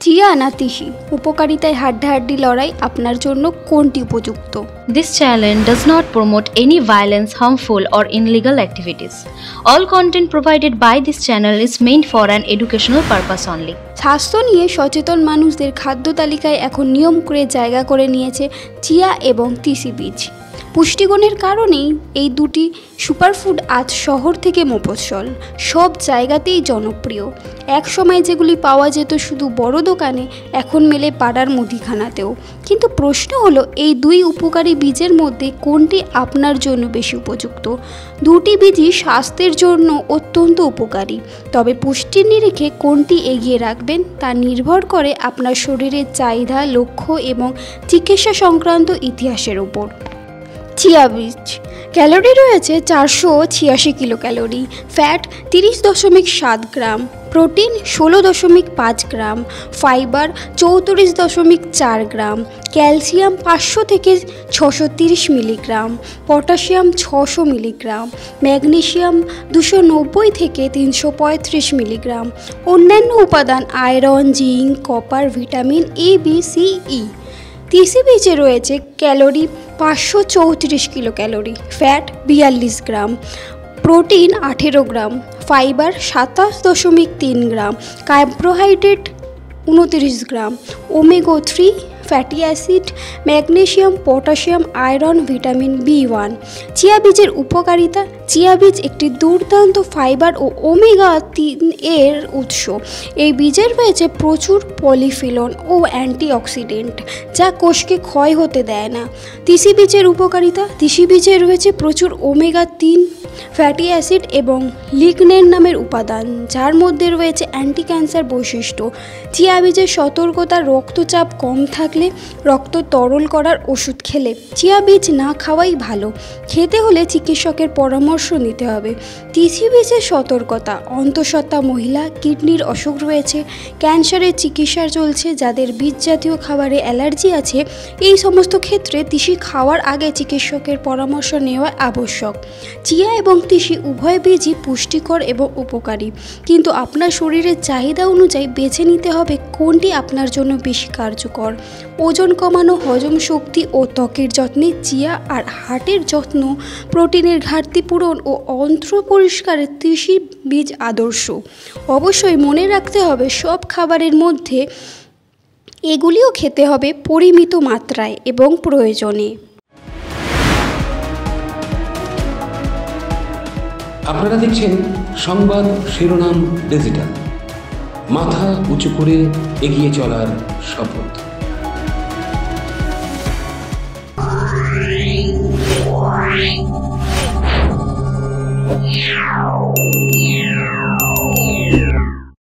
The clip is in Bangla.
চিয়া না তিসি, উপকারিতায় হাড্ডাহাড্ডি লড়াই, আপনার জন্য কোনটি উপযুক্ত? This channel does not promote any violence, harmful or illegal activities. All content provided by this channel is meant for an educational purpose only. স্বাস্থ্য নিয়ে সচেতন মানুষদের খাদ্য তালিকায় এখন নিয়ম করে জায়গা করে নিয়েছে চিয়া এবং তিসি বীজ। পুষ্টিগুণের কারণেই এই দুটি সুপারফুড আজ শহর থেকে মফস্বল সব জায়গাতেই জনপ্রিয়। এক সময় যেগুলি পাওয়া যেত শুধু বড় দোকানে, এখন মেলে পাড়ার মুদিখানাতেও। কিন্তু প্রশ্ন হলো, এই দুই উপকারী বীজের মধ্যে কোনটি আপনার জন্য বেশি উপযুক্ত? দুটি বীজই স্বাস্থ্যের জন্য অত্যন্ত উপকারী, তবে পুষ্টির নিরিখে কোনটি এগিয়ে রাখবেন তা নির্ভর করে আপনার শরীরের চাহিদা, লক্ষ্য এবং চিকিৎসা সংক্রান্ত ইতিহাসের উপর। চিয়া বীজ। ক্যালোরি রয়েছে 486 কিলো ক্যালোরি, ফ্যাট 30.7 গ্রাম, প্রোটিন 16.5 গ্রাম, ফাইবার 34.4 গ্রাম, ক্যালসিয়াম 500 থেকে 630 মিলিগ্রাম, পটাশিয়াম 600 মিলিগ্রাম, ম্যাগনেসিয়াম 290 থেকে 335 মিলিগ্রাম, অন্যান্য উপাদান iron, zinc, copper, vitamin A, B, C, E. তিসি বীজে রয়েছে calorie 534 kilo calorie, fat 42 gram, protein 18 gram, fibre 27.3 gram, carbohydrate 29 gram, omega 3 fatty acid, magnesium, potassium, iron, vitamin B one. Chia বীজের উপকারিতা। চিয়া বীজ একটি দুর্দান্ত ফাইবার ও ওমেগা 3 এর উৎস। এই বীজে রয়েছে প্রচুর পলিফিনল ও অ্যান্টিঅক্সিডেন্ট, যা কোষকে ক্ষয় হতে দেয় না। তিসি বীজের উপকারিতা। তিসি বীজে রয়েছে প্রচুর ওমেগা 3 ফ্যাটি অ্যাসিড এবং লিগনেন নামের উপাদান, যার মধ্যে রয়েছে অ্যান্টি ক্যান্সার বৈশিষ্ট্য। চিয়া বীজের সতর্কতা। রক্তচাপ কম থাকলে রক্ত তরল করার ওষুধ খেলে চিয়া বীজ না খাওয়াই ভালো। খেতে হলে চিকিৎসকের পরামর্শ নিতে হবে। তিসি বীজের সতর্কতা। অন্তঃসত্ত্বা মহিলা, কিডনির অসুখ রয়েছে, ক্যান্সারের চিকিৎসা চলছে, যাদের বীজ জাতীয় খাবারে অ্যালার্জি আছে, এই সমস্ত ক্ষেত্রে তিসি খাওয়ার আগে চিকিৎসকের পরামর্শ নেওয়া আবশ্যক। চিয়া এবং তিসি উভয় বীজই পুষ্টিকর এবং উপকারী, কিন্তু আপনার শরীরের চাহিদা অনুযায়ী বেছে নিতে হবে কোনটি আপনার জন্য বেশি কার্যকর। ওজন কমানো, হজম শক্তি ও ত্বকের যত্নে চিয়া, আর হার্টের যত্ন, প্রোটিনের ঘাটতি পূরণ ও অন্ত্র পরিষ্কারে তিসি বীজ আদর্শ। অবশ্যই মনে রাখতে হবে, সব খাবারের মধ্যে এগুলিও খেতে হবে পরিমিত মাত্রায় এবং প্রয়োজনে। আপনারা দেখছেন সংবাদ শিরোনাম ডিজিটাল, মাথা উঁচু করে এগিয়ে চলার শপথ। Yeah.